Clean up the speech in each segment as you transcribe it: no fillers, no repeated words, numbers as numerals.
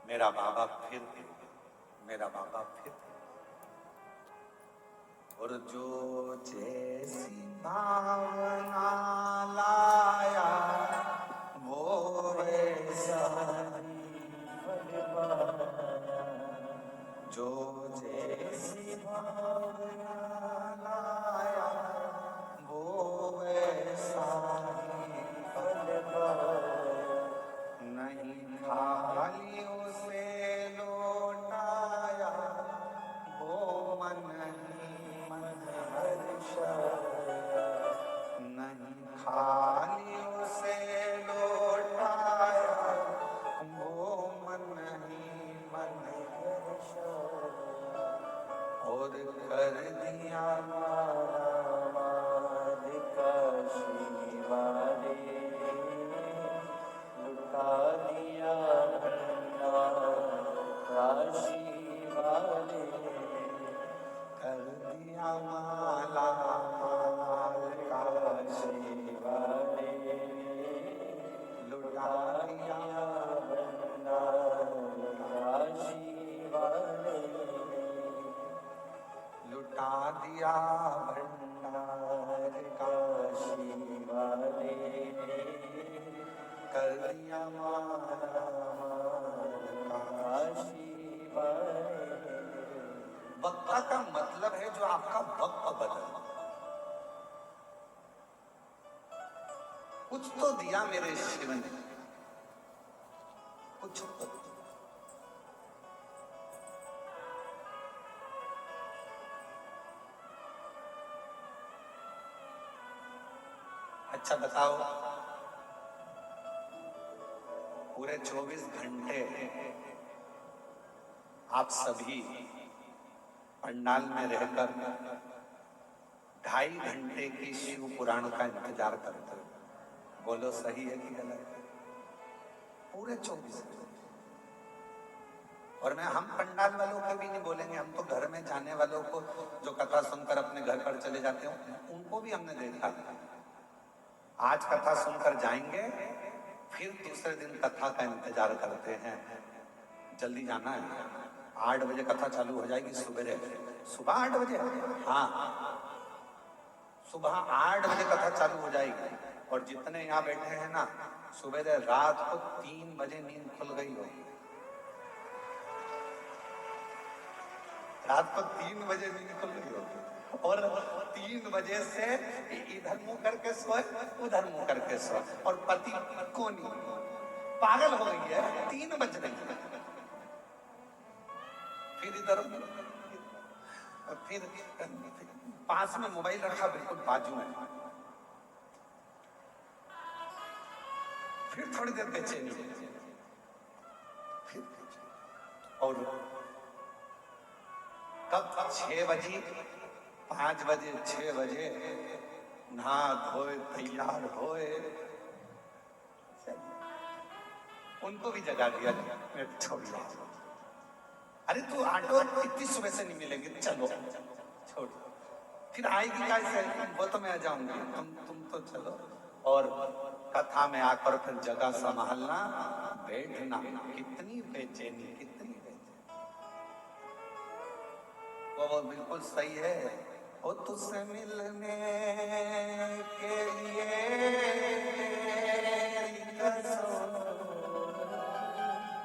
मेरा बाबा फिर मेरा बाबा फिर और जो जैसी भावना लाया वो वैसा जो जैसी भावना लाया वो वैसा ही फल नहीं खाली उसे लौटाया वो मन ही मन हर्षाया नहीं खाली उसे लौटाया वो मन ही मन हर्षाया और कर दिया मालिका शिवाले लुटा दिया काशी वाले कर दिया माला माल काशी वाले लुटा दिया काशी वाले लुटा दिया भंडार काशी वाले कर दिया माला काशी वाले। वक्ता का मतलब है जो आपका वक्त बदल, कुछ तो दिया मेरे शिव ने, कुछ तो। अच्छा बताओ, पूरे 24 घंटे आप सभी पंडाल में रहकर 2.5 घंटे की शिव पुराण का इंतजार करते हो। बोलो सही है कि गलत? पूरे 24 घंटे। और हम पंडाल वालों को भी नहीं बोलेंगे, हम तो घर में जाने वालों को जो कथा सुनकर अपने घर पर चले जाते हैं उनको भी हमने देखा। आज कथा सुनकर जाएंगे, फिर दूसरे दिन कथा का इंतजार करते हैं। जल्दी जाना है, 8 बजे कथा चालू हो जाएगी सुबह 8 बजे। हाँ, सुबह 8 बजे कथा चालू हो जाएगी। और जितने यहाँ बैठे हैं ना, सुबह रात को 3 बजे नींद खुल गई हो, रात को 3 बजे नींद खुल गई हो और 3 बजे से इधर मुंह करके सोए उधर मुंह करके सोए और पति को नहीं, पागल हो गई है। 3 बज रही है, फिर इधर फिर पास में मोबाइल रखा, बिल्कुल बाजू में, फिर थोड़ी देर बेचैनी, फिर और तब 6 बजे 5 बजे 6 बजे नहा धोए तैयार होए, उनको भी जगा दिया। छोड़, अरे तू ऑटो इतनी सुबह से नहीं मिलेगी, चलो छोड़, फिर आएगी कैसे? वो तो मैं आ जाऊंगी, तुम तो चलो। और कथा में आकर फिर जगह संभालना, बैठना, कितनी बेचैनी, कितनी बेचैनी। वो बिल्कुल सही है। वो तुझसे मिलने के लिए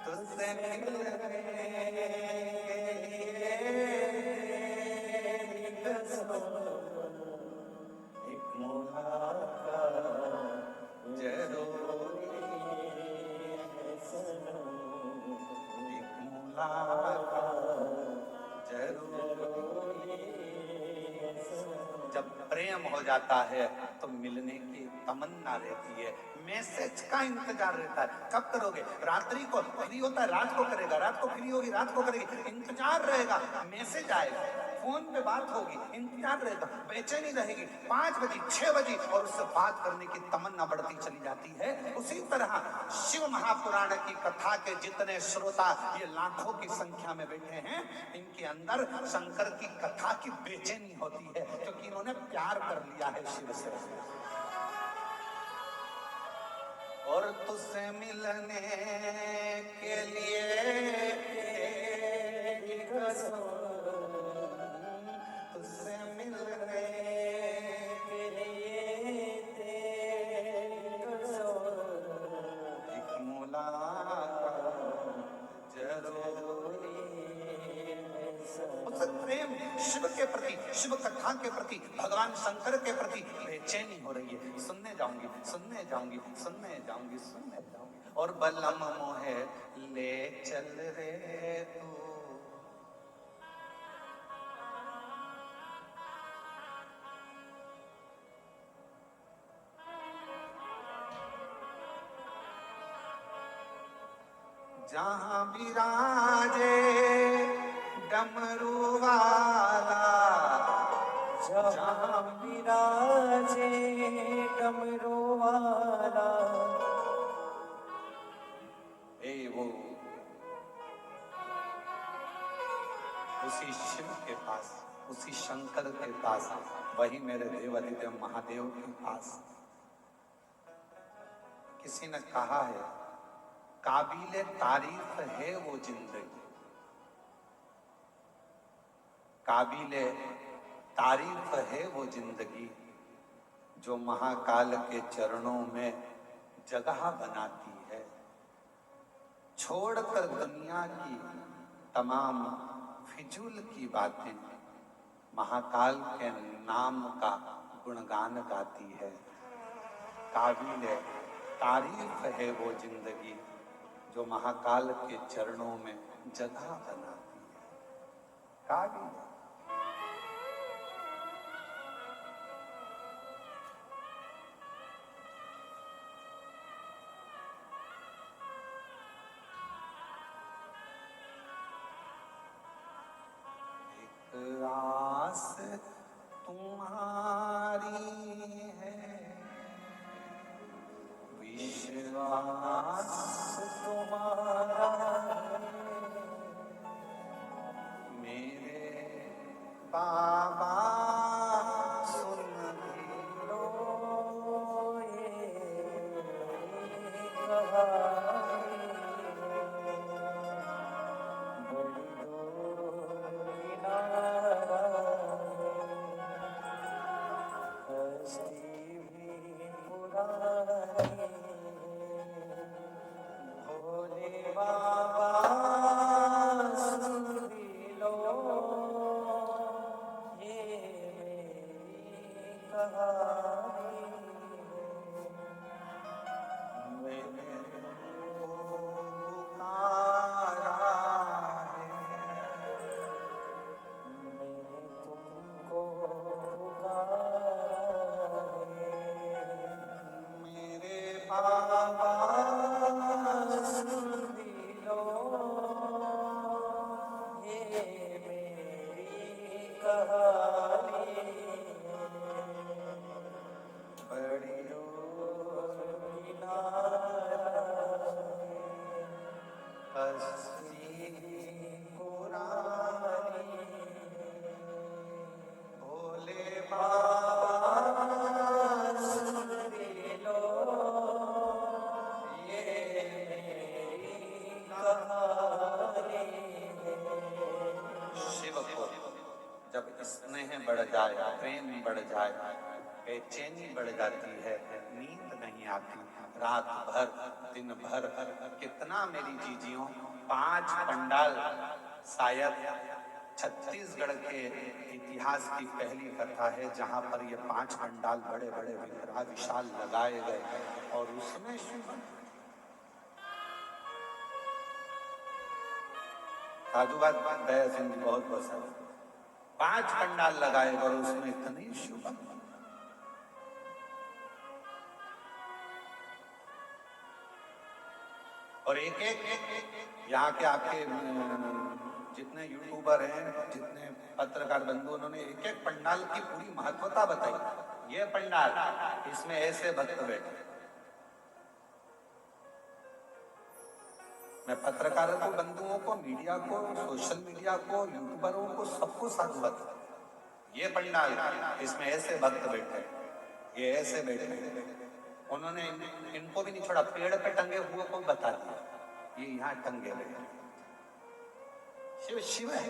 तुझसे मिलने जब प्रेम हो जाता है तो मिलने की तमन्ना रहती है, मैसेज का इंतजार रहता है। कब करोगे? रात्रि को फ्री होता है, रात को करेगा, रात को फ्री होगी, रात को करेगी, इंतजार रहेगा, मैसेज आएगा, फोन पे बात होगी, इंतजार रहेगा, बेचैनी रहेगी। 5 बजे 6 बजे और उससे बात करने की तमन्ना बढ़ती चली जाती है। उसी तरह शिव महापुराण की कथा के जितने श्रोता ये लाखों की संख्या में बैठे हैं, इनके अंदर शंकर की कथा की बेचैनी होती है, क्योंकि इन्होंने प्यार कर लिया है शिव से। और तुझसे मिलने के लिए तेरी कसम, तुझसे मिलने के लिए तेरी कसम, एक मुलाकात जरूरी है। उस प्रेम शिव के प्रति, शिव कथा के प्रति, भगवान शंकर के प्रति बेचैनी हो रही है। सुनने जाऊंगी, सुनने जाऊंगी, सुनने जाऊंगी, सुनने जाऊंगी। और बलम मोहे ले चल रे तू, जहां विराजे डमरू वाला, जहां विराजे डमरू वाला। वो उसी शिव के पास, उसी शंकर के पास, वही मेरे देवादिदेव महादेव के पास। किसी ने कहा है, काबिले तारीफ है वो जिंदगी, काबिले तारीफ है वो जिंदगी, जो महाकाल के चरणों में जगह बनाती है। छोड़कर दुनिया की तमाम फिजूल की बातें, महाकाल के नाम का गुणगान गाती है। काबिले तारीफ है वो जिंदगी, जो महाकाल के चरणों में जगह बनाती है। काबिल एक आस तुम्हारी है, विश्वास तुम्हारा है, मेरे बाबा सुन भी लो ये कहानी, बड़ी दूरी नारा हस्ती भी पुरानी, भोले बाबा सुन भी लो ये मेरी कहानी, मैंने तुमको पुकारा है, मैंने तुमको पुकारा है, मेरे बाबा सुन भी लो ये मेरी कहानी, बड़ी दूरी नारा हस्ती पुरानी, भोले बाबा सुन भी लो ये मेरी कहानी। शिव को जब स्नेह बढ़ जाए, प्रेम बढ़ जाए, बेचैनी बढ़ जाती है, नींद नहीं आती। रात भर दिन भर कितना मेरी जीजियों, 5 पंडाल, शायद छत्तीसगढ़ के इतिहास की पहली कथा है जहां पर ये 5 पंडाल बड़े बड़े विग्रह विशाल लगाए गए और उसमें शिव साधुवाद दया सिंह जी बहुत पसंद, 5 पंडाल लगाए और उसमें इतने शिव, और एक एक यहाँ के आपके जितने यूट्यूबर हैं, जितने पत्रकार बंधु, उन्होंने एक एक पंडाल की पूरी महत्वता बताई। ये पंडाल, इसमें ऐसे भक्त बैठे। मैं पत्रकारों को, बंधुओं को, मीडिया को, सोशल मीडिया को, यूट्यूबरों को, सबको साधुवाद। ये पंडाल, इसमें ऐसे भक्त बैठे, ये ऐसे बैठे, उन्होंने इनको भी नहीं छोड़ा, पेड़ पे टंगे हुए को बता दिया ये यहाँ टंगे हुए। शिव शिव है।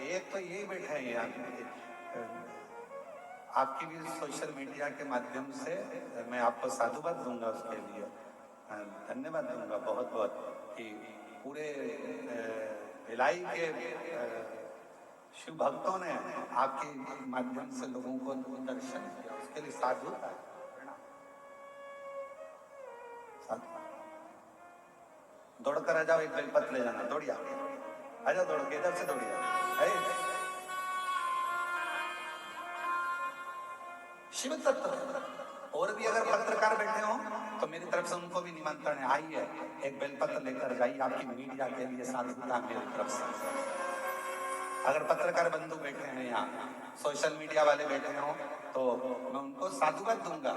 एक तो यही बैठे हैं यहाँ। आपकी भी सोशल मीडिया के माध्यम से मैं आपको साधुवाद दूंगा, उसके लिए धन्यवाद दूंगा बहुत बहुत कि पूरे भिलाई के शिव भक्तों ने आपके माध्यम से लोगों को दर्शन किया, उसके लिए साधु दौड़ कर आ जाओ, एक बेलपत्र ले जाना, दौड़िया आ जाओ, दौड़ के इधर से दौड़िया। शिव तत्व। और भी अगर पत्रकार बैठे हो तो मेरी तरफ से उनको भी निमंत्रण है, आइए एक बेलपत्र लेकर जाइए आपकी मीडिया के लिए साधुता मेरी तरफ से। अगर पत्रकार बंधु बैठे हैं यहाँ, सोशल मीडिया वाले बैठे हो तो मैं उनको साधुवाद दूंगा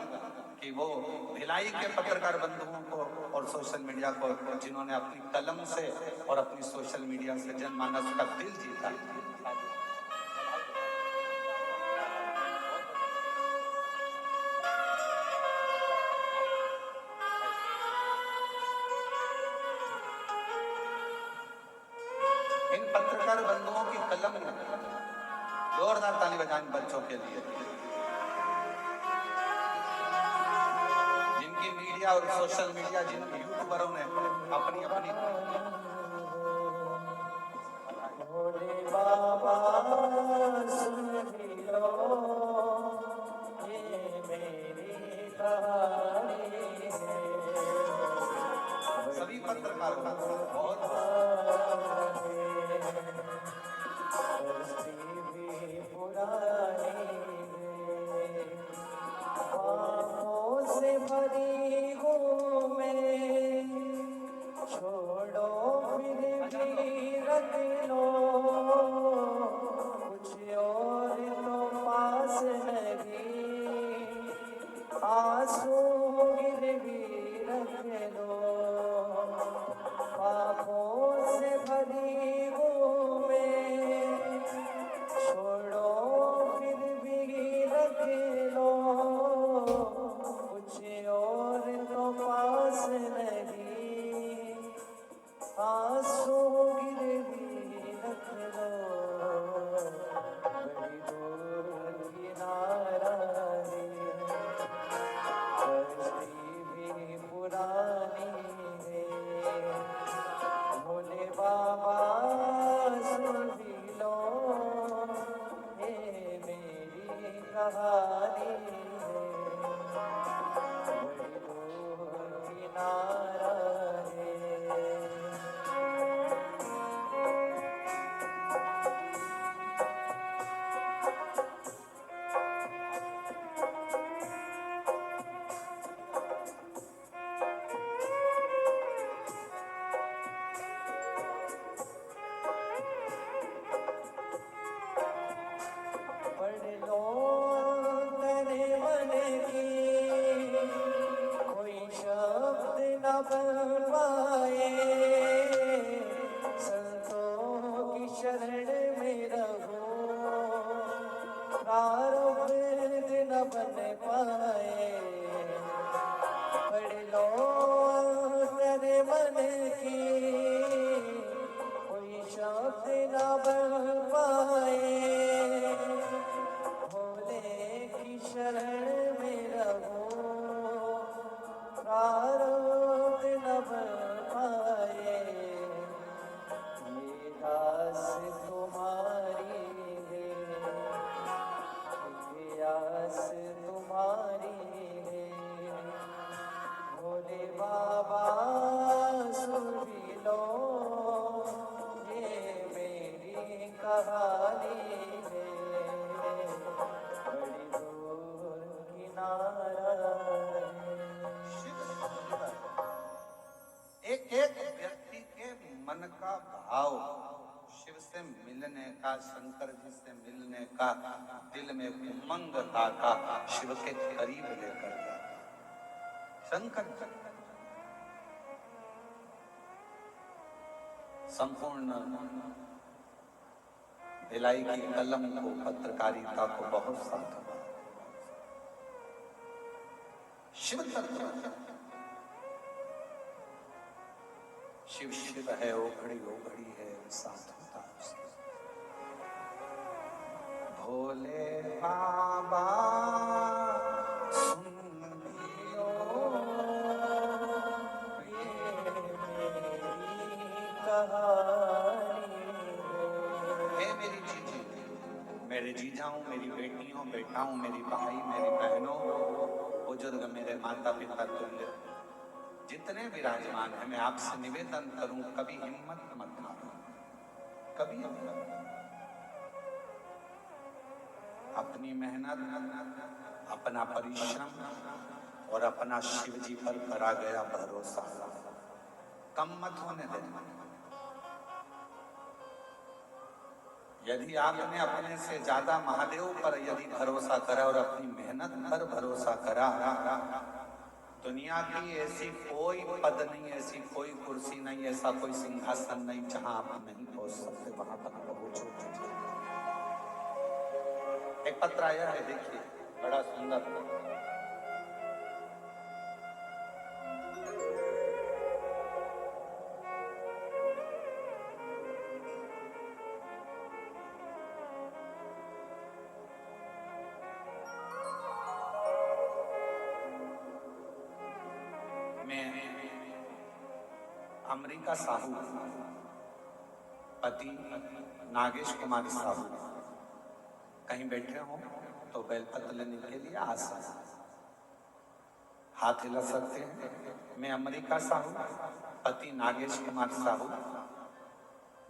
कि वो भिलाई के पत्रकार बंधुओं को और सोशल मीडिया को, जिन्होंने अपनी कलम से और अपनी सोशल मीडिया से जनमानस का दिल जीता। इन पत्रकार बंधुओं की कलम, जोरदार ताली बजाएं बच्चों के लिए, जिनकी मीडिया और सोशल मीडिया, जिन यूट्यूबरों ने अपनी अपनी भोले बाबा सुन लो ये मेरी कहानी है। सभी पत्रकारों का बहुत भी पुरानी पापों से भरी हूँ मैं, छोड़ो फिर भी रख लो, कुछ और तो पास नहीं, आंसू गिरवी रख लो। पापों से भरी हूँ मैं, छोड़ो फिर भी रख लो, कुछ और तो पास नहीं, आंसू गिरवी रख लो। बड़ी दूर किनारा है, कश्ती भी पुरानी है। भोले बाबा सुन भी लो ये मेरी कहानी है। बड़ी दूर किनारा है। पढ़ लो तने मन की, कोई शब्द न बन पाए, संतों की शरण में रहो, प्रारब्ध न बन पाए। पढ़ लो तने मन की, कोई शब्द न बन पाए, भोले की शरण में रहो, प्रारब्ध न बन पाए। ये दास तुम्हारी है, ये आस तुम्हारी है। भोले बाबा सुन भी लो ये मेरी कहानी है। बड़ी दूर किनारा है। एक एक व्यक्ति के मन का भाव शिव से मिलने का, शंकर जी से मिलने का, दिल में उमंग का शिव के करीब लेकर जा। शंकर संपूर्ण भिलाई की कलम को, पत्रकारिता को बहुत साथ शिव तत्व, शिव शिव है, ओ घड़ी है, साथ होता है। भोले बाबा सुन लियो, हे मेरी जीजी, मेरे जीजाओं, मेरी बेटियों, बेटाओं, मेरी भाई, मेरी बहनों, बुजुर्ग, मेरे माता पिता तुल्य जितने विराजमान हैं, मैं आपसे निवेदन करूं, कभी हिम्मत मत हारो, कभी अपनी मेहनत, अपना परिश्रम और अपना शिव जी पर करा गया भरोसा कम मत होने देना। यदि आपने अपने से ज्यादा महादेव पर यदि भरोसा करा और अपनी मेहनत पर भरोसा करा, दुनिया की ऐसी कोई पद नहीं, ऐसी कोई कुर्सी नहीं, ऐसा कोई सिंहासन नहीं जहां आप नहीं पहुंच सकते, वहां तक पहुंचो। एक पत्र आया है, देखिए, बड़ा सुंदर। मैं अमरीका साहू, पति नागेश कुमार साहू कहीं बैठे हो तो बेलपत्र लेने के लिए आ सकते, हाथ हिला सकते हैं। मैं अमरीका साहू, पति नागेश कुमार साहू,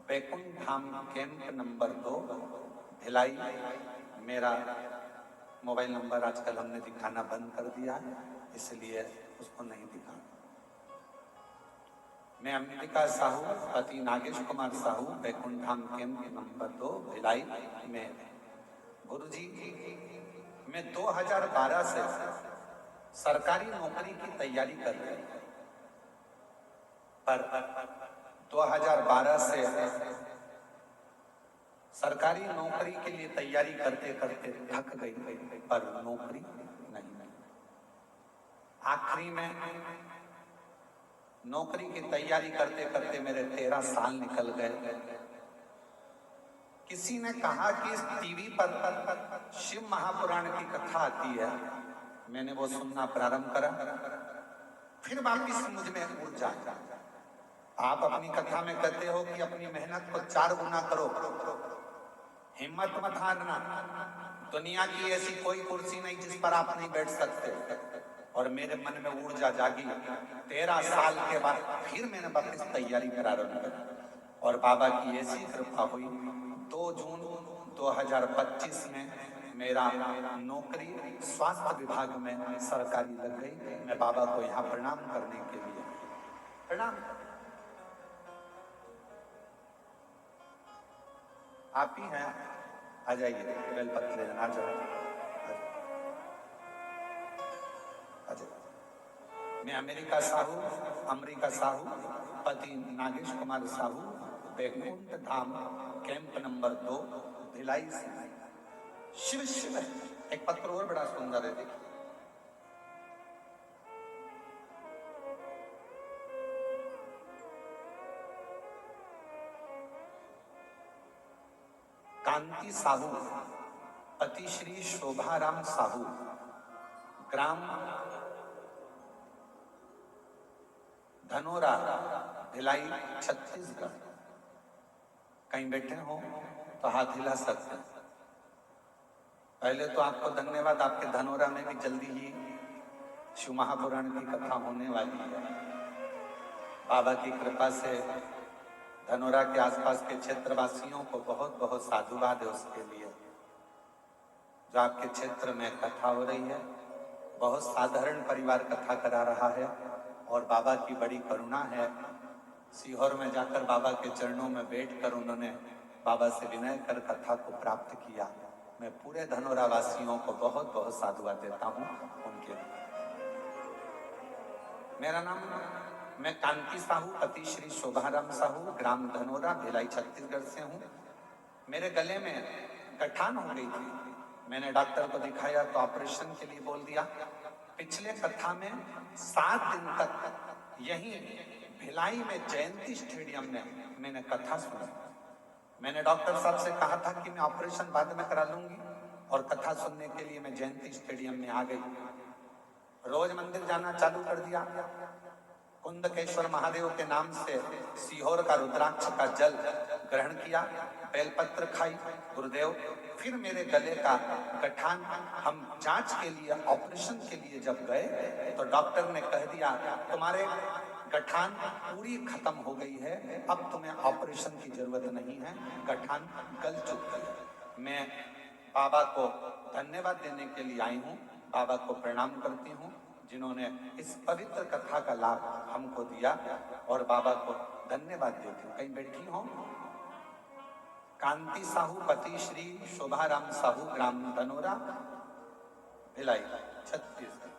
बैकुंठ धाम कैंप नंबर 2 भिलाई। मेरा मोबाइल नंबर आजकल हमने दिखाना बंद कर दिया है, इसलिए उसको नहीं दिखा। मैं अमरीका साहू, पति नागेश कुमार साहू, बैकुंठ धाम कैंप नंबर 2 भिलाई में। गुरुजी, मैं 2012 से सरकारी नौकरी की तैयारी कर रही हूं, पर 2012 से सरकारी नौकरी के लिए तैयारी करते करते थक गई, पर नौकरी नहीं। आखिरी में नौकरी की तैयारी करते करते मेरे 13 साल निकल गए। किसी ने कहा कि इस टीवी पर शिव महापुराण की कथा आती है, मैंने वो सुनना प्रारंभ करा, फिर वापिस मुझ में ऊर्जा। आप अपनी कथा में कहते हो कि अपनी मेहनत को 4 गुना करो, हिम्मत मत हारना, दुनिया की ऐसी कोई कुर्सी नहीं जिस पर आप नहीं बैठ सकते। और मेरे मन में ऊर्जा जागी। 13 साल के बाद फिर मैंने वापस तैयारी प्रारंभ की और बाबा की ऐसी कृपा हुई, 2 जून 2025 में मेरा नौकरी स्वास्थ्य विभाग में सरकारी लग गई। मैं बाबा को यहाँ प्रणाम करने के लिए प्रणाम। आप ही हैं, आ जाइए, बेलपत्र लेना, आ जाओ। मैं अमेरिका साहू, अमरीका साहू, पति नागेश कुमार साहू, बैकुंठ धाम कैंप नंबर 2 भिलाई से। शिव शिव है। एक पत्र और बड़ा सुंदर है, देखिए। कांति साहू, पति श्री शोभाराम साहू, ग्राम धनोरा, भिलाई, छत्तीसगढ़। कहीं बैठे हो तो हाथ हिला सकते। पहले तो आपको धन्यवाद, आपके धनोरा में भी जल्दी ही शिव महापुराण की कथा होने वाली है। बाबा की कृपा से धनोरा के आसपास के क्षेत्रवासियों को बहुत बहुत साधुवाद है उसके लिए। जो आपके क्षेत्र में कथा हो रही है, बहुत साधारण परिवार कथा करा रहा है और बाबा की बड़ी करुणा है। सीहोर में जाकर बाबा के चरणों में बैठकर उन्होंने बाबा से विनय कर कथा को प्राप्त किया। मैं पूरे धनोरा वासियों को बहुत बहुत साधुवाद देता हूँ उनके लिए। मेरा नाम, मैं कांति साहू, पति श्री शोभाराम साहू, ग्राम धनोरा, भिलाई, छत्तीसगढ़ से हूँ। मेरे गले में गठान हो गई थी। मैंने डॉक्टर को दिखाया तो ऑपरेशन के लिए बोल दिया। पिछले कथा में 7 दिन तक यहीं भिलाई में जयंती स्टेडियम में मैंने कथा सुनी। मैंने डॉक्टर साहब से कहा था कि मैं ऑपरेशन बाद में करा लूंगी और कथा सुनने के लिए मैं जयंती स्टेडियम में आ गई। रोज मंदिर जाना चालू कर दिया। कुंदकेश्वर महादेव के नाम से सीहोर का रुद्राक्ष का जल ग्रहण किया, बेलपत्र खाई गुरुदेव। फिर मेरे गले का गठान हम जांच के लिए, ऑपरेशन के लिए जब गए तो डॉक्टर ने कह दिया तुम्हारे गठान पूरी खत्म हो गई है, अब तुम्हें ऑपरेशन की जरूरत नहीं है, गठान गल चुकी है। मैं बाबा को धन्यवाद देने के लिए आई हूँ, बाबा को प्रणाम करती हूँ जिन्होंने इस पवित्र कथा का लाभ हमको दिया, और बाबा को धन्यवाद देती हूँ। कहीं बैठी हो? कांति साहू पति श्री शोभाराम साहू, ग्राम धनोरा, भिलाई, छत्तीसगढ़।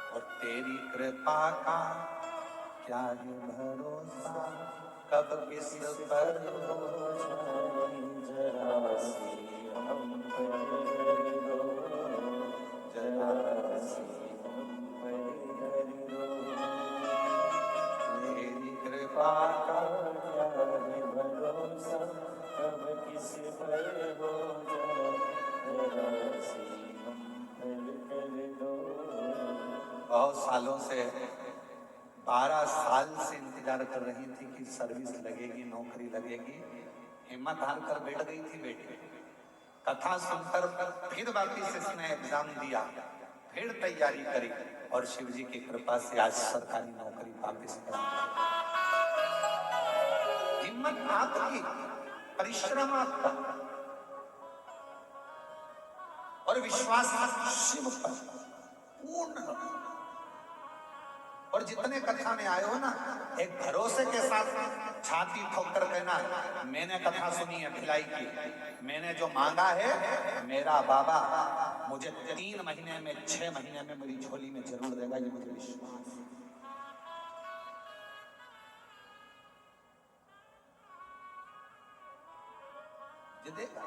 और तेरी कृपा का क्या है भरोसा, कब किस पर हो जाए, जरा सी हम पर दो, जरा सी हम पर दो। तेरी कृपा का क्या है भरोसा, कब किस पर हो जाए, जरा सी हम पर दो। बहुत सालों से, 12 साल से इंतजार कर रही थी कि सर्विस लगेगी, नौकरी लगेगी। हिम्मत हार कर बैठ गई थी बेटी। कथा सुनकर फिर वापिस इसने एग्जाम दिया, फिर तैयारी करी और शिव जी की कृपा से आज सरकारी नौकरी वापिस करी। हिम्मत आपकी, परिश्रम आपका और विश्वास शिव पर पूर्ण। और जितने कथा में आए हो ना, एक भरोसे के साथ छाती ठोक कर कहना मैंने कथा सुनी है भिलाई की, मैंने जो मांगा है मेरा बाबा मुझे 3 महीने में, 6 महीने में मेरी झोली में जरूर देगा, ये मुझे विश्वास है। ये देगा।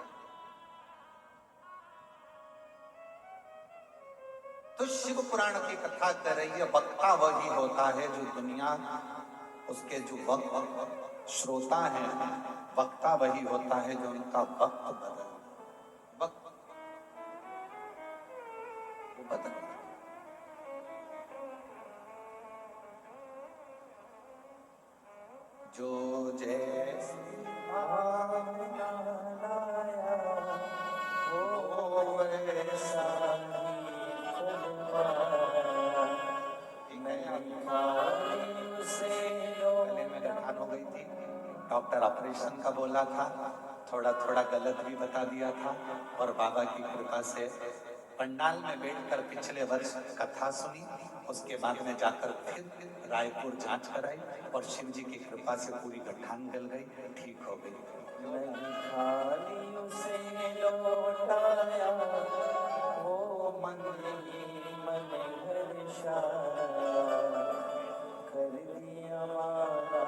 तो शिव पुराण की कथा कर रही है, वक्ता वही होता है जो दुनिया, उसके जो वक्त श्रोता है, वक्ता वही होता है जो उनका वक्त बदल, वक्त बदल। जो जैसे डॉक्टर ऑपरेशन का बोला था, थोड़ा थोड़ा गलत भी बता दिया था, और बाबा की कृपा से पंडाल में बैठकर पिछले वर्ष कथा सुनी, उसके बाद में जाकर फिर रायपुर जांच कराई और शिव जी की कृपा से पूरी गठान गल गई, ठीक हो गई। खाली उसे लौटाया वो मन ही मन कर दिया माला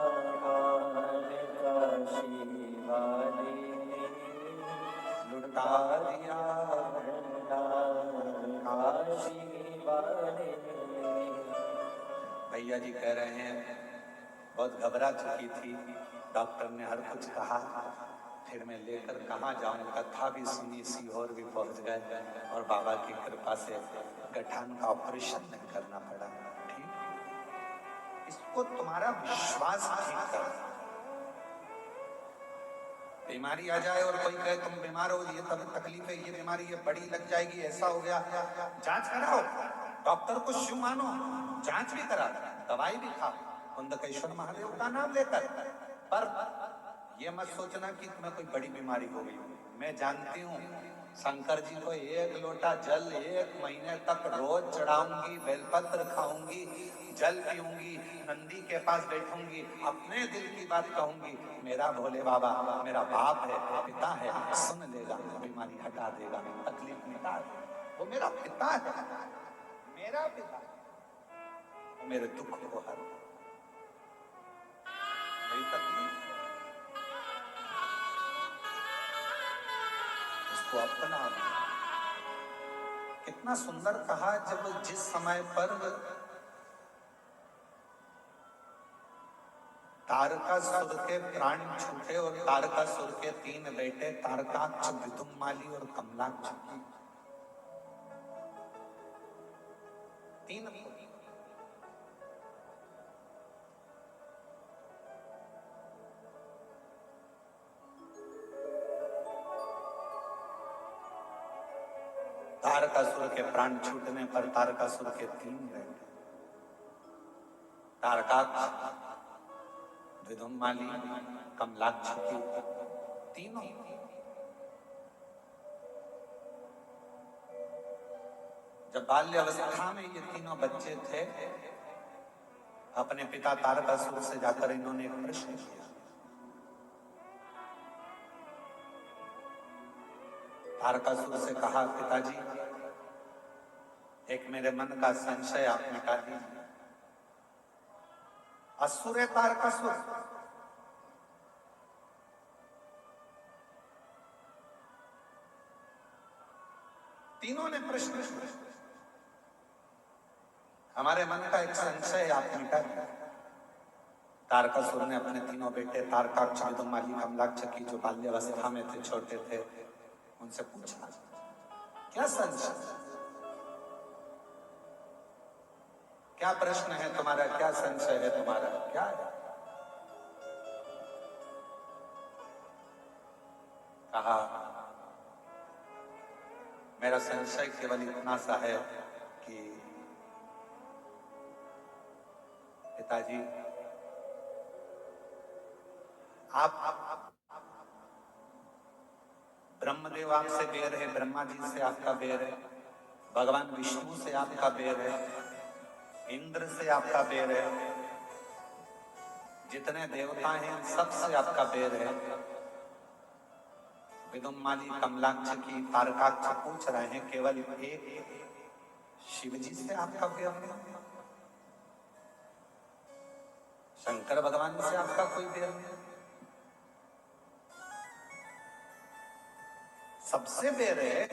काशी वाले ने, लुटा दिया काशी वाले ने। भैया जी कह रहे हैं बहुत घबरा चुकी थी, डॉक्टर ने हर कुछ कहा, फिर मैं लेकर कहाँ जाऊं, कथा भी सुनी, सीहोर भी पहुंच गए और बाबा की कृपा से गठान का ऑपरेशन नहीं करना पड़ा। ठीक, इसको तुम्हारा विश्वास ठीक कर। बीमारी आ जाए और कोई कहे तुम बीमार हो, ये तब तकलीफ है, ये बीमारी ये बड़ी लग जाएगी, ऐसा हो गया, जांच कराओ, डॉक्टर को शिव मानो, जांच भी करा, दवाई भी खाओ कुंदकेश्वर महादेव का नाम लेकर। पर ये मत सोचना कि तुम्हें कोई बड़ी बीमारी हो गई। मैं जानती हूँ शंकर जी को 1 लोटा जल 1 महीने तक रोज चढ़ाऊंगी, बेलपत्र खाऊंगी, जल पीऊंगी, नंदी के पास बैठूंगी, अपने दिल की बात कहूंगी, मेरा भोले बाबा मेरा बाप है, पिता है, सुन लेगा, बीमारी हटा देगा, तकलीफ मिटा देगा। वो मेरा पिता है, मेरा पिता, वो मेरे दुख को हर, मेरी तकलीफ इसको अपना। कितना सुंदर कहा, जब जिस समय पर तारकासुर के प्राण छूटे और तारकासुर के 3 बेटे तारकाक्ष, विदुम्माली और कमलाक्ष, 3 तारकासुर के प्राण छूटने पर तारकासुर के 3 बेटे तारकाक्ष, विदुम्माली, कमलाक्ष की तीनों जब बाल्य अवस्था में ये तीनों बच्चे थे, अपने पिता तारकासुर से जाकर इन्होंने एक प्रश्न किया। तारकासुर से कहा, पिताजी एक मेरे मन का संशय आप मिटा दीजिए। असुर है तारकासुर, तीनों ने प्रश्न किया, हमारे मन का एक संशय आप मिटा दिया। तारकासुर ने अपने तीनों बेटे तारकाक्ष, विदुम्माली, कमलाक्ष की जो बाल्यावस्था में थे, छोटे थे, उनसे पूछा, क्या संशय, क्या प्रश्न है तुम्हारा, क्या संशय है तुम्हारा, क्या है? कहा, मेरा संशय केवल इतना सा है कि पिताजी आप ब्रह्मदेव आपसे बैर है, ब्रह्मा जी से आपका बैर है, भगवान विष्णु से आपका बैर है, इंद्र से आपका बैर है, जितने देवता हैं सबसे आपका बैर है। विदुम्माली, कमलाक्ष की, तारकाक्ष पूछ रहे हैं, केवल एक शिव जी से आपका बैर है, शंकर भगवान से आपका कोई बैर नहीं, सबसे बैर है।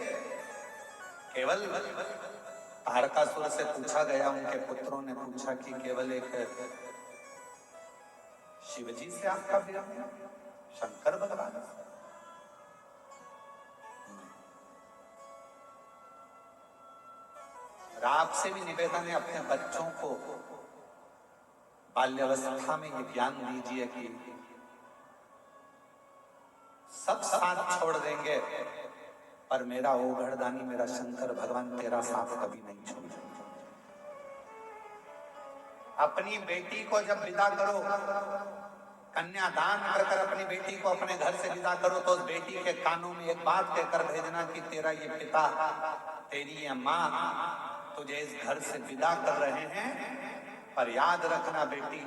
केवल तारकासुर से पूछा गया, उनके पुत्रों ने पूछा कि केवल एक शिवजी से आपका बैर है, शंकर भगवान से? आपसे भी निवेदन है, अपने बच्चों को बाल्यावस्था में ये ज्ञान दीजिए कि सब साथ छोड़ देंगे, पर मेरा ओघड़दानी, मेरा शंकर भगवान तेरा साथ कभी नहीं छोड़ेगा। अपनी बेटी को जब विदा करो, कन्यादान कर कर अपनी बेटी को अपने घर से विदा करो, तो उस बेटी के कानों में एक बात कहकर भेजना कि तेरा ये पिता, तेरी ये माँ तुझे इस घर से विदा कर रहे हैं, पर याद रखना बेटी,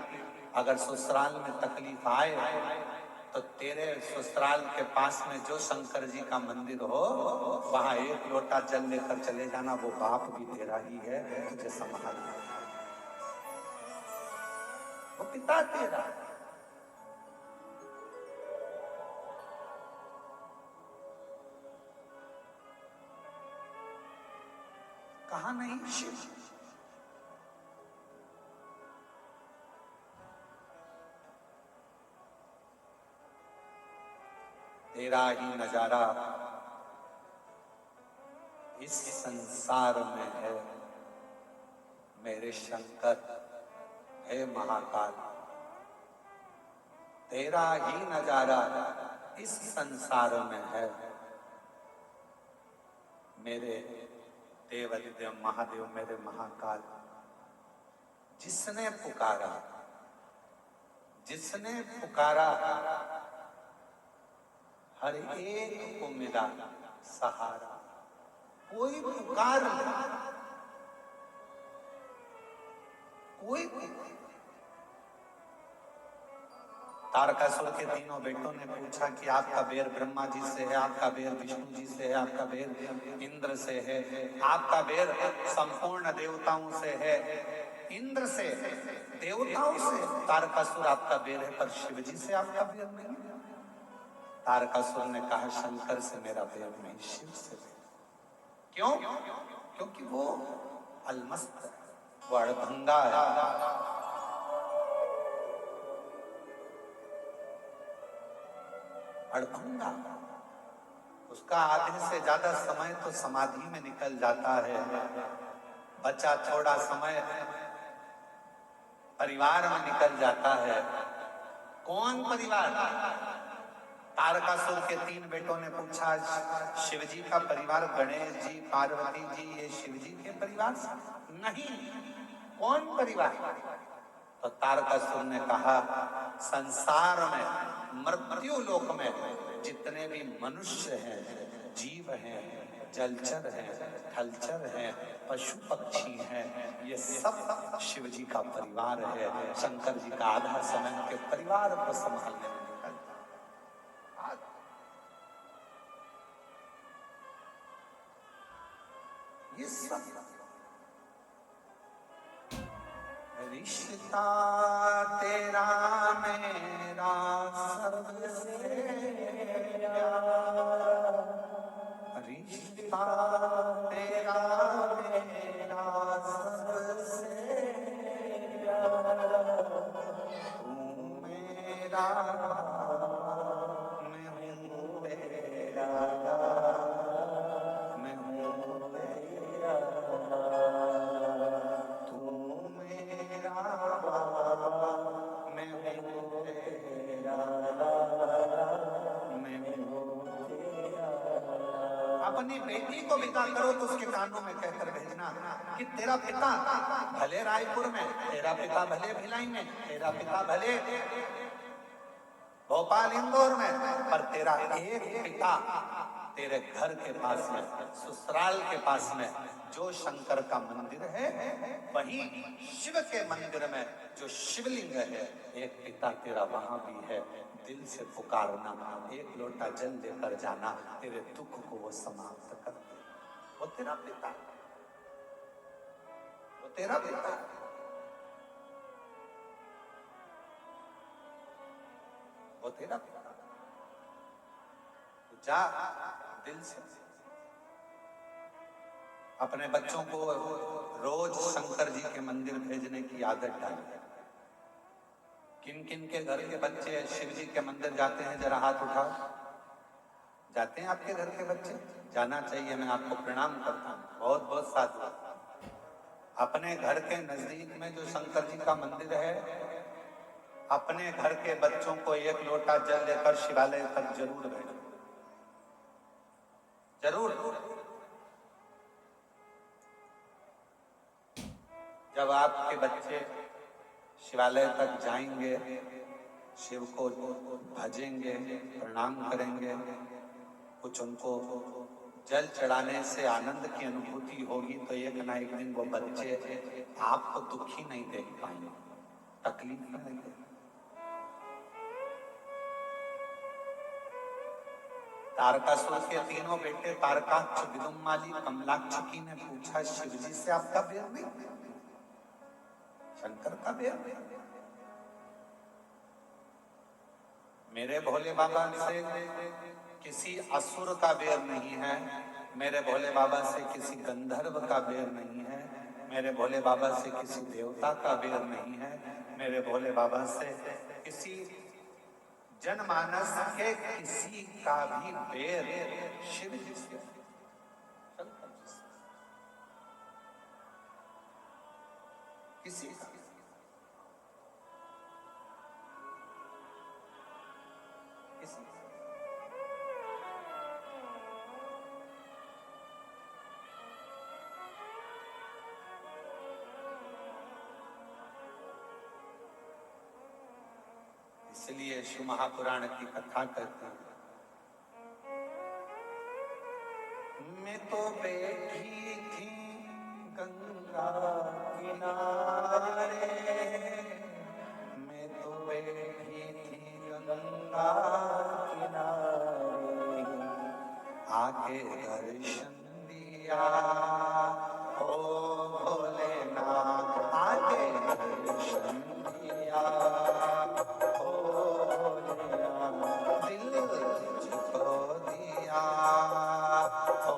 अगर ससुराल में तकलीफ आए तो तेरे ससुराल के पास में जो शंकर जी का मंदिर हो, वहां एक लोटा जल लेकर चले जाना, वो बाप भी तेरा ही है, तुझे संभाल, वो पिता तेरा। कहा नहीं शिव, तेरा ही नजारा इस संसार में है मेरे शंकर, हे महाकाल, तेरा ही नजारा इस संसार में है मेरे देवादिदेव महादेव, मेरे महाकाल। जिसने पुकारा, जिसने पुकारा, हर एक को मिला सहारा। कोई पुकार ले, कोई तारकासुर के तीनों बेटों ने पूछा कि आपका बैर ब्रह्मा जी से है, आपका बैर विष्णु जी से है, आपका बैर इंद्र से है, आपका बैर संपूर्ण देवताओं से है, इंद्र से, देवताओं से। तारकासुर आपका बैर है, पर शिव जी से आपका बैर नहीं। तारकासुर ने कहा, शंकर से मेरा बैर नहीं, शिव से। क्यों? क्योंकि वो अलमस्त है, वो अड़भंगा है। अड़भंगा, उसका आधे से ज्यादा समय तो समाधि में निकल जाता है, बचा थोड़ा समय परिवार में निकल जाता है। कौन परिवार? तारकासुर के 3 बेटों ने पूछा, शिवजी का परिवार, गणेश जी, पार्वती जी, ये शिवजी के परिवार? नहीं। कौन परिवार? तो तारकासुर ने कहा, संसार में, मृत्यु लोक में जितने भी मनुष्य हैं, जीव हैं, जलचर हैं, थलचर हैं, पशु पक्षी हैं, ये सब शिव जी का परिवार है। शंकर जी का आधा समय के परिवार को संभालने में निकलता। ये सब रिश्ता तेरा मेरा सबसे रिश्ता तेरा मेरा सबसे तू मेरा मैं हूँ तेरा, मैं हूँ तेरा, तू मेरा मैं हूँ तेरा, मैं हूँ तेरा। अपनी बेटी को विदा करो तो उसके कानों में कहकर भेजना कि तेरा पिता भले रायपुर में, तेरा पिता भले भिलाई में, तेरा पिता भले भोपाल इंदौर में, पर तेरा एक पिता तेरे घर के पास में, ससुराल के पास में जो शंकर का मंदिर है, वही शिव के मंदिर में जो शिवलिंग है, एक पिता तेरा वहां भी है। दिल से पुकारना, एक लोटा जल लेकर जाना, तेरे दुख को वो समाप्त कर दे। वो तेरा पिता, वो तेरा पिता, वो तेरा पिता। तो जा दिल से अपने बच्चों को रोज शंकर जी के मंदिर भेजने की आदत डालिए। किन किन के घर के बच्चे शिव जी के मंदिर जाते हैं, जरा हाथ उठाओ। जाते हैं आपके घर के बच्चे? जाना चाहिए, मैं आपको प्रणाम करता हूँ, बहुत बहुत साधु। अपने घर के नजदीक में जो शंकर जी का मंदिर है, अपने घर के बच्चों को एक लोटा जल लेकर शिवालय तक जरूर भेजो, जरूर। जब आपके बच्चे शिवालय तक जाएंगे, शिव को भजेंगे, प्रणाम करेंगे, कुछ उनको जल चढ़ाने से आनंद की अनुभूति होगी, तो एक ना एक दिन वो बच्चे आपको दुखी नहीं देख पाएंगे, तकलीफ नहीं देंगे। तारकासुर के 3 बेटे तारकाक्ष, विदुम्माली, कमलाक्षकी ने पूछा, शिव जी से आपका बैर नहीं? शंकर का बैर नहीं? मेरे भोले बाबा से किसी असुर का बैर नहीं है, मेरे भोले बाबा से किसी गंधर्व का बैर नहीं है, मेरे भोले बाबा से किसी देवता का बैर नहीं है, मेरे भोले बाबा से किसी जनमानस के किसी का भी बैर शिव जी से, शंकर जी से, किसी का। इसलिए शिव महापुराण की कथा कहते हैं, मैं तो बैठी थी गंगा किनारे, मैं तो बैठी थी गंगा किनारे, आके दर्शन दिया ओ भोलेनाथ, आके दर्शन दिया ओ भोलेनाथ, दिल तुझको दिया ओ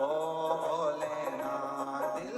भोलेनाथ, दिल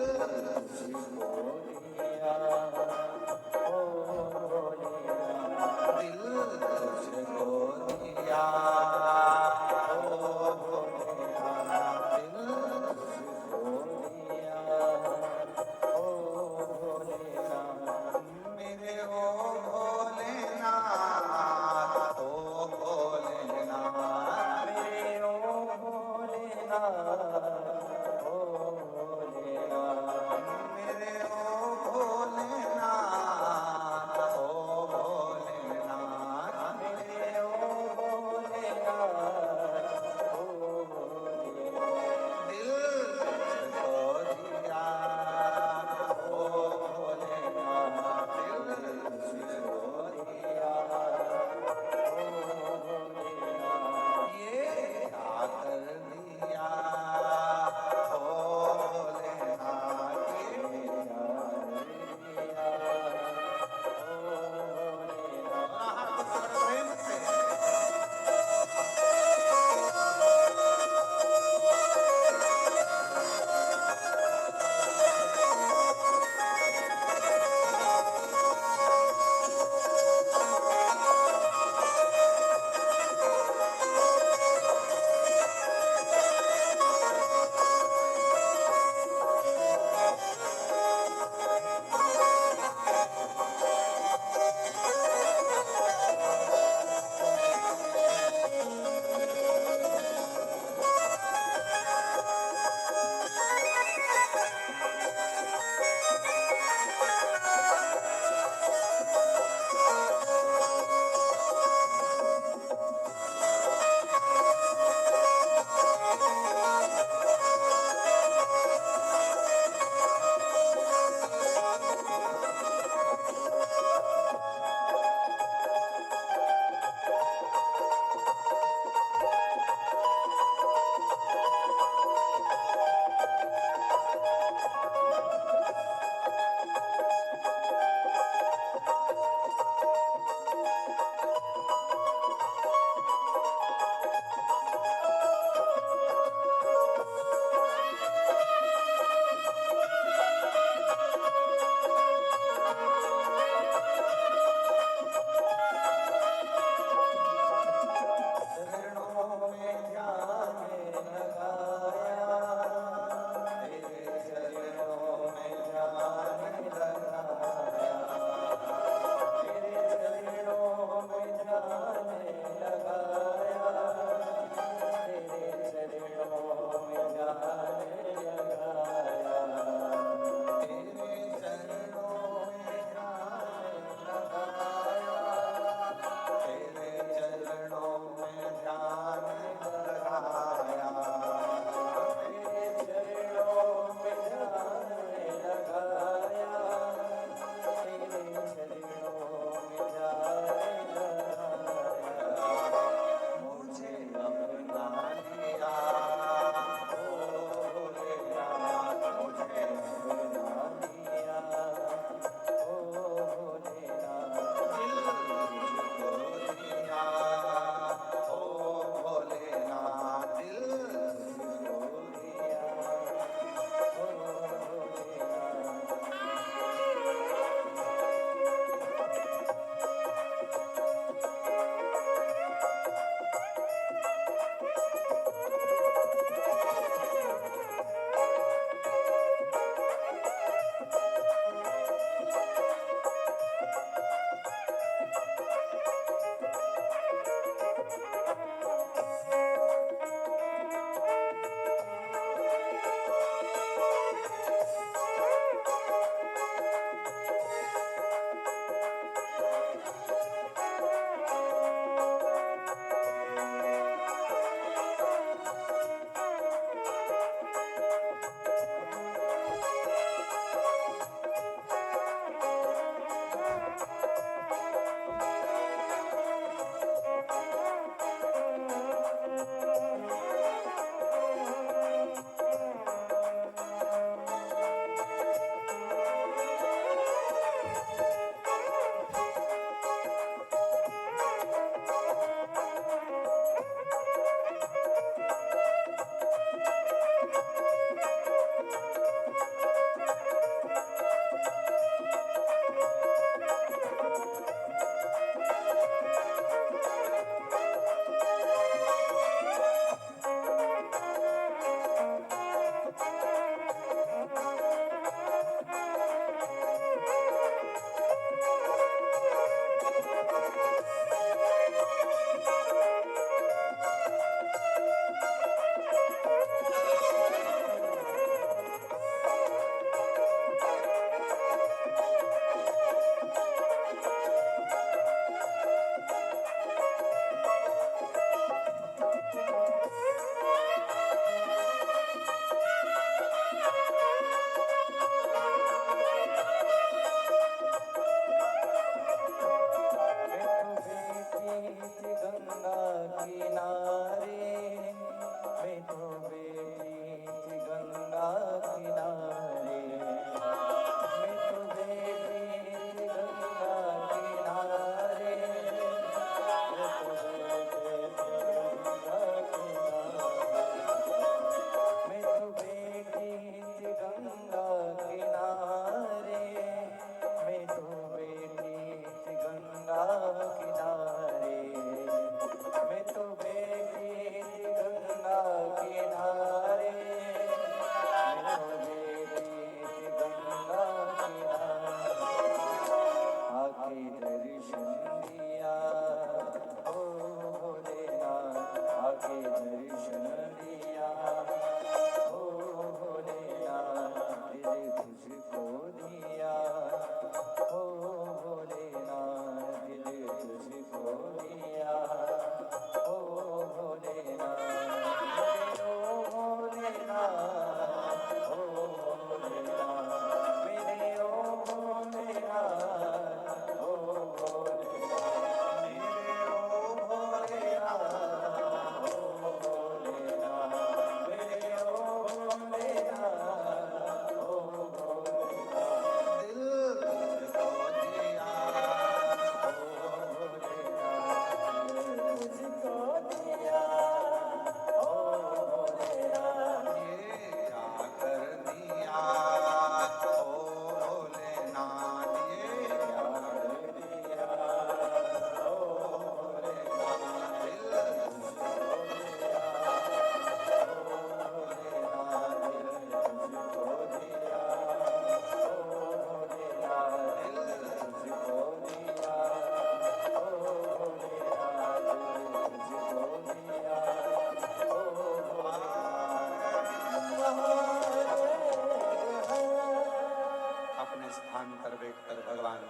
स्थान पर बैठकर भगवान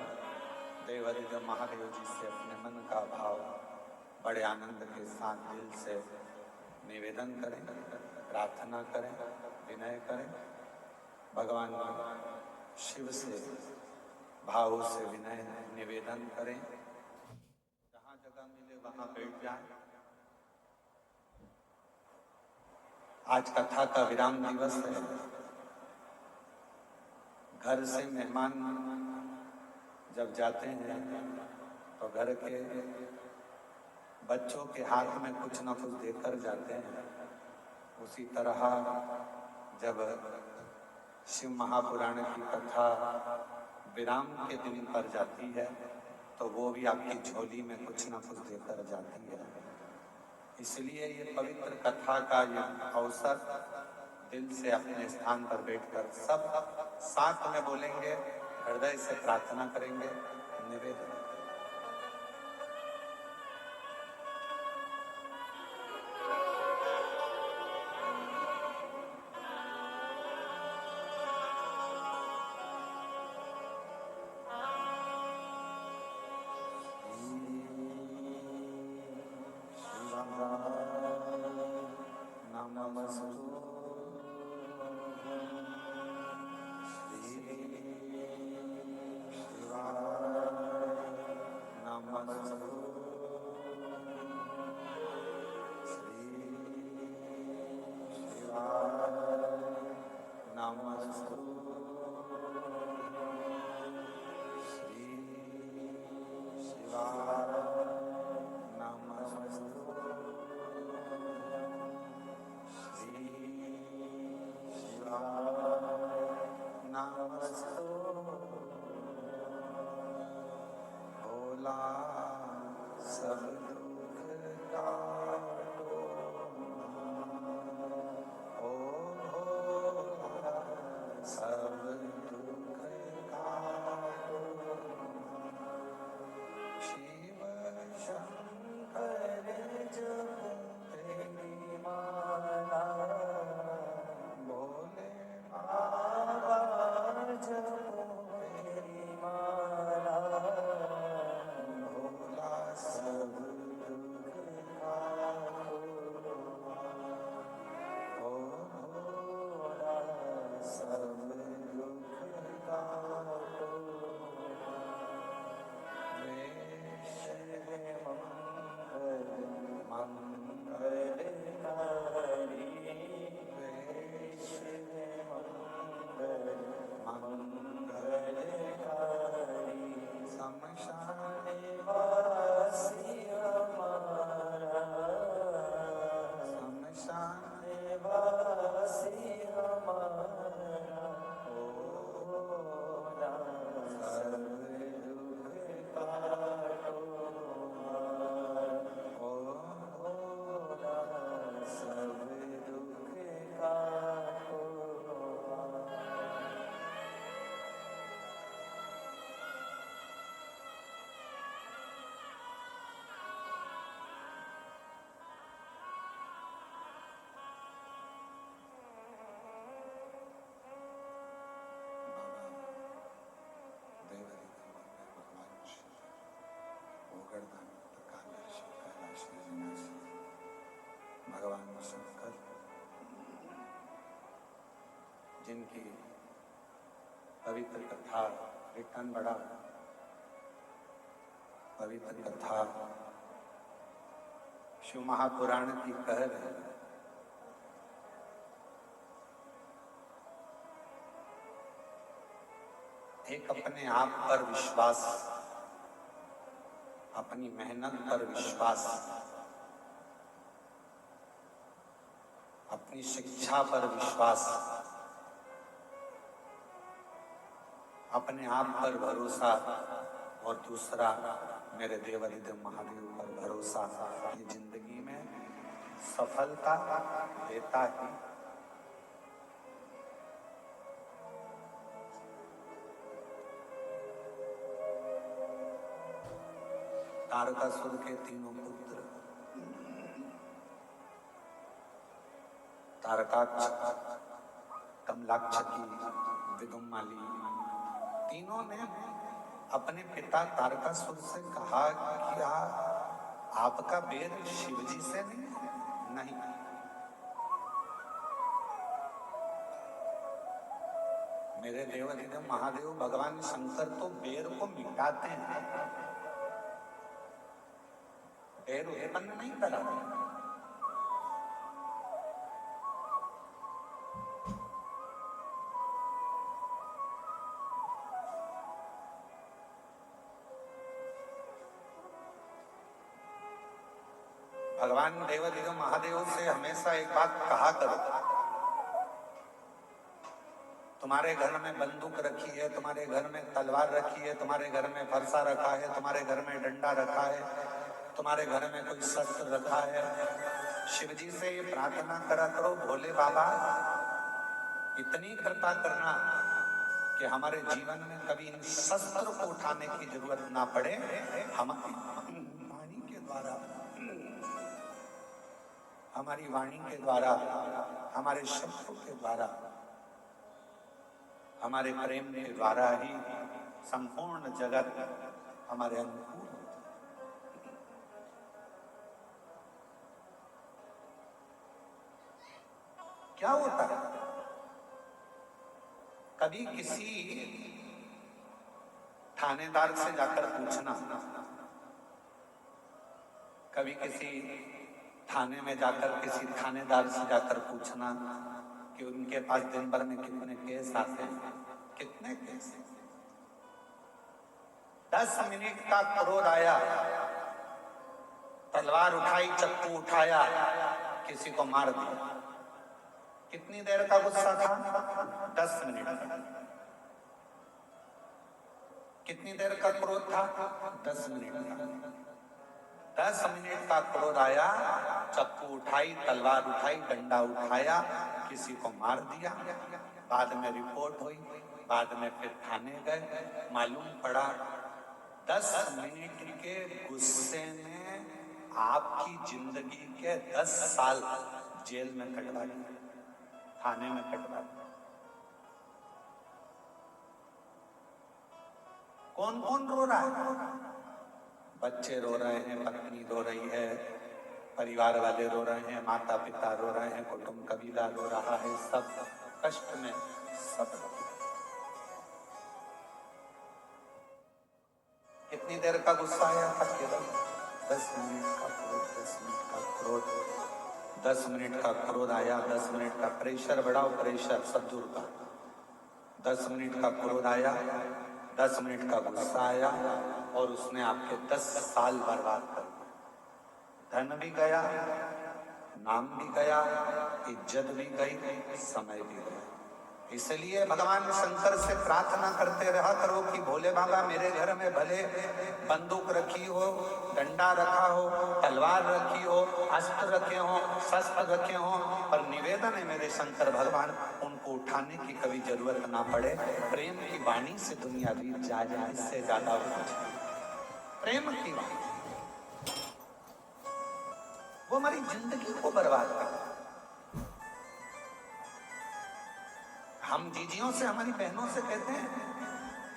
देवादिदेव महादेव जी से अपने मन का भाव बड़े आनंद के साथ दिल से निवेदन करें, प्रार्थना करें, विनय करें। भगवान शिव से भाव से विनय निवेदन करें। जहाँ जगह मिले वहाँ बैठ जाएं। आज कथा का विराम दिवस है। घर से मेहमान जब जाते हैं तो घर के बच्चों के हाथ में कुछ न कुछ देकर जाते हैं। उसी तरह जब शिव महापुराण की कथा विराम के दिन पर जाती है तो वो भी आपकी झोली में कुछ न कुछ देकर जाती है। इसलिए ये पवित्र कथा का यह अवसर दिल से अपने स्थान पर बैठकर सब साथ में बोलेंगे, हृदय से प्रार्थना करेंगे, निवेदन। भगवान शंकर जिनकी पवित्र कथा रिटर्न बड़ा पवित्र कथा शिव महापुराण की कह रहे हैं। एक अपने आप पर विश्वास, अपनी मेहनत पर विश्वास, अपनी शिक्षा पर विश्वास, अपने आप पर भरोसा और दूसरा मेरे देवादिदेव महादेव पर भरोसा ये जिंदगी में सफलता देता ही। तारकासुर के तीनों पुत्र तारकाक्ष, कमलाक्ष की विदुमाली तीनों ने अपने पिता तारकासुर से कहा कि आपका बैर शिवजी से नहीं। मेरे देवाधिदेव महादेव भगवान शंकर तो बैर को मिटाते हैं, बैर उत्पन्न नहीं करा। भगवान देवाधिदेव महादेव से हमेशा एक बात कहा करो, तुम्हारे घर में बंदूक रखी है, तुम्हारे घर में तलवार रखी है, तुम्हारे घर में फरसा रखा है, तुम्हारे घर में डंडा रखा है, तुम्हारे घर में कोई शस्त्र रखा है, शिवजी से ये प्रार्थना करा करो, भोले बाबा इतनी कृपा करना कि हमारे जीवन में कभी इन शस्त्र को उठाने की जरूरत ना पड़े। हमारी वाणी के द्वारा, हमारी वाणी के द्वारा, हमारे शब्दों के द्वारा, हमारे प्रेम के द्वारा ही संपूर्ण जगत हमारे अनुकूल। क्या होता है, कभी किसी थानेदार से जाकर पूछना, कभी किसी थाने में जाकर किसी थानेदार से जाकर पूछना कि उनके पास दिन भर में कितने केस आते हैं, कितने केस। 10 मिनट का क्रोध आया, तलवार उठाई, चक्कू उठाया, किसी को मार दिया। कितनी देर का गुस्सा था? 10 मिनट। कितनी देर का क्रोध था? 10 मिनट। 10 मिनट का क्रोध आया, चक्कू उठाई, तलवार उठाई, डंडा उठाया, किसी को मार दिया। बाद में रिपोर्ट हुई, बाद में फिर थाने गए, मालूम पड़ा 10 मिनट के गुस्से में आपकी जिंदगी के 10 साल जेल में कटवा दिए, थाने में कटवा दिए। कौन कौन रो रहा है? बच्चे रो रहे हैं, पत्नी रो रही है, परिवार वाले रो रहे हैं, माता पिता रो रहे हैं, कुटुंब कबीला रो रहा है, सब कष्ट में, सब। कितनी देर का गुस्सा आया था? केवल 10 मिनट का क्रोध, 10 मिनट का क्रोध, 10 मिनट का क्रोध आया, 10 मिनट का प्रेशर बढ़ाओ, प्रेशर सब दूर का। 10 मिनट का क्रोध आया, 10 मिनट का गुस्सा आया और उसने आपके 10 साल बर्बाद कर दिए। धन भी गया, नाम भी गया, इज्जत भी गई, समय भी गया। इसलिए भगवान शंकर से प्रार्थना करते रहा करो कि भोले बाबा मेरे घर में भले बंदूक रखी हो, डंडा रखा हो, तलवार रखी हो, अस्त्र रखे हो, शस्त्र रखे हो, पर निवेदन है मेरे शंकर भगवान उनको उठाने की कभी जरूरत ना पड़े। प्रेम की वाणी से दुनिया बीत जाए, इससे ज्यादा कुछ। प्रेम की वाणी वो हमारी जिंदगी को बर्बाद कर। हम जीजियों से, हमारी बहनों से कहते हैं,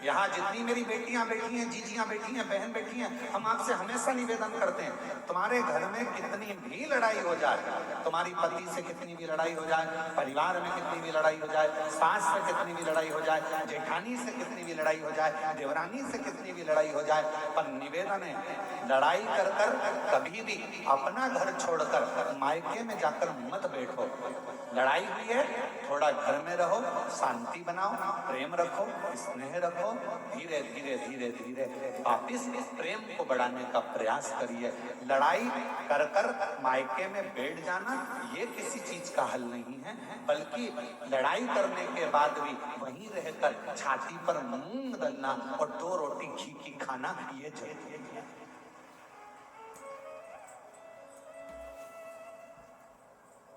यहाँ जितनी मेरी बेटियां बैठी हैं, जीजियां बैठी हैं, बहन बैठी हैं, हम आपसे हमेशा निवेदन करते हैं, तुम्हारे घर में कितनी भी लड़ाई हो जाए, तुम्हारी पति से कितनी भी लड़ाई हो जाए, परिवार में कितनी भी लड़ाई हो जाए, सास से कितनी भी लड़ाई हो जाए, जेठानी से कितनी भी लड़ाई हो जाए, देवरानी से कितनी भी लड़ाई हो जाए, पर निवेदन है लड़ाई कर कर कभी भी अपना घर छोड़कर मायके में जाकर मत बैठो। लड़ाई हुई है, थोड़ा घर में रहो, शांति बनाओ, प्रेम रखो, स्नेह रखो, धीरे धीरे धीरे धीरे वापिस इस प्रेम को बढ़ाने का प्रयास करिए। लड़ाई कर कर मायके में बैठ जाना ये किसी चीज का हल नहीं है, बल्कि लड़ाई करने के बाद भी वहीं रहकर छाती पर मूंग दलना और 2 रोटी घी की खाना, ये जरूरी है।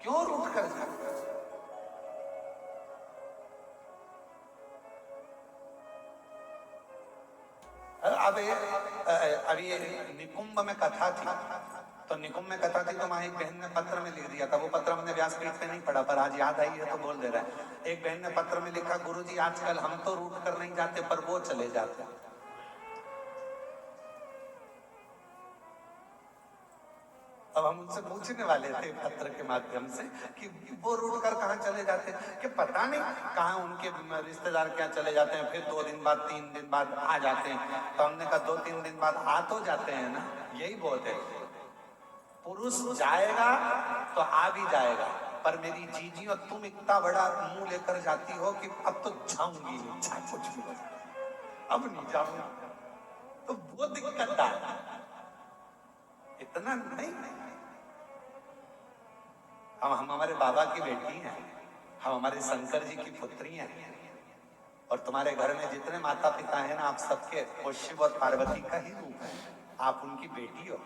क्यों रूठ कर जाते? अब अभी निकुंभ में कथा थी, तो निकुम्ब में कथा थी तो वहां एक बहन ने पत्र में लिख दिया था, वो पत्र हमने व्यासपीठ पे नहीं पढ़ा, पर आज याद आई है तो बोल दे रहा है। एक बहन ने पत्र में लिखा, गुरुजी आजकल हम तो रूठ कर नहीं जाते पर वो चले जाते। अब हम उनसे पूछने वाले थे पत्र के माध्यम से कि वो रूठ कर कहाँ चले जाते हैं, कि पता नहीं कहाँ उनके रिश्तेदार क्या चले जाते हैं, फिर 2 दिन बाद 3 दिन बाद आ जाते हैं। तो हमने कहा 2-3 दिन बाद आ तो जाते हैं ना, यही बहुत है। पुरुष जाएगा तो आ भी जाएगा, पर मेरी जीजी और तुम इतना बड़ा मुंह लेकर जाती हो कि अब तो जाऊंगी नहीं, चाहे कुछ भी हो जाए, अब नहीं जाऊंगा, तो वो दिक्कत है। इतना नहीं, हम हमारे बाबा की बेटी हैं, हम हमारे शंकर जी की पुत्री हैं, और तुम्हारे घर में जितने माता पिता हैं ना, आप सबके वो शिव और पार्वती का ही रूप है, आप उनकी बेटी हो,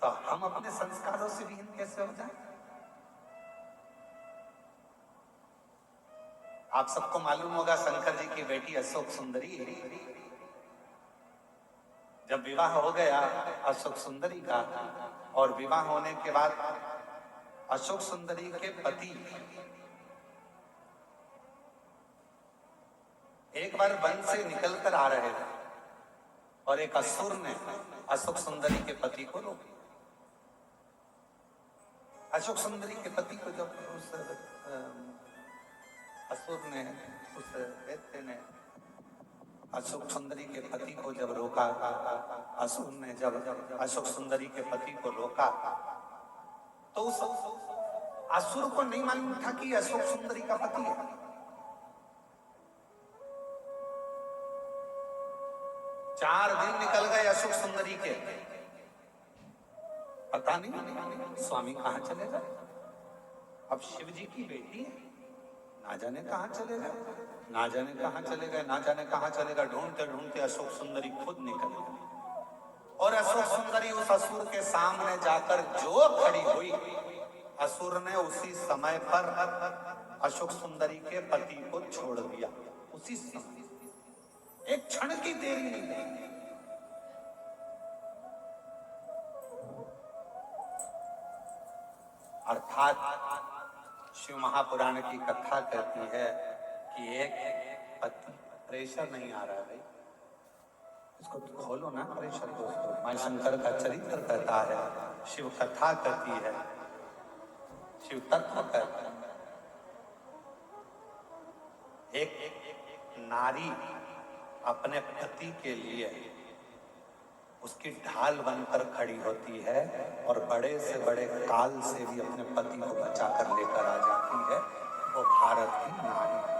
तो हम अपने संस्कारों से विहीन कैसे हो जाए? आप सबको मालूम होगा शंकर जी की बेटी अशोक सुंदरी, जब विवाह हो गया अशोक सुंदरी का, और विवाह होने के बाद अशोक सुंदरी के पति एक बार वन से निकलकर आ रहे थे, और एक असुर ने अशोक सुंदरी के पति को रोक लिया। अशोक सुंदरी के पति को जब उस असुर ने, उस दैत्य ने अशोक सुंदरी के पति को जब रोका, असुर ने जब अशोक सुंदरी के पति को रोका, तो उस असुर को नहीं मालूम था कि अशोक सुंदरी का पति है। चार दिन निकल गए अशोक सुंदरी के, पता नहीं स्वामी कहां चले गए। अब शिव जी की बेटी है, ना जाने कहां चले गए, ना जाने कहां चले गए, ना जाने कहां चले गए। ढूंढते ढूंढते अशोक सुंदरी खुद निकल गई, और अशोक सुंदरी उस असुर के सामने जाकर जो खड़ी हुई, असुर ने उसी समय पर अशोक सुंदरी के पति को छोड़ दिया। उसी समय, एक क्षण की देरी नहीं। अर्थात शिव महापुराण की कथा कहती है कि एक पति, प्रेशर नहीं आ रहा है भाई, इसको तो खोलो ना प्रेशर दोस्तों। मां शंकर का चरित्र कहता है, शिव कथा कहती है, शिव तत्व कहता है। एक नारी अपने पति के लिए उसकी ढाल बनकर खड़ी होती है, और बड़े से बड़े काल से भी अपने पति को बचाकर लेकर आ जाती है। वो भारत की नारी।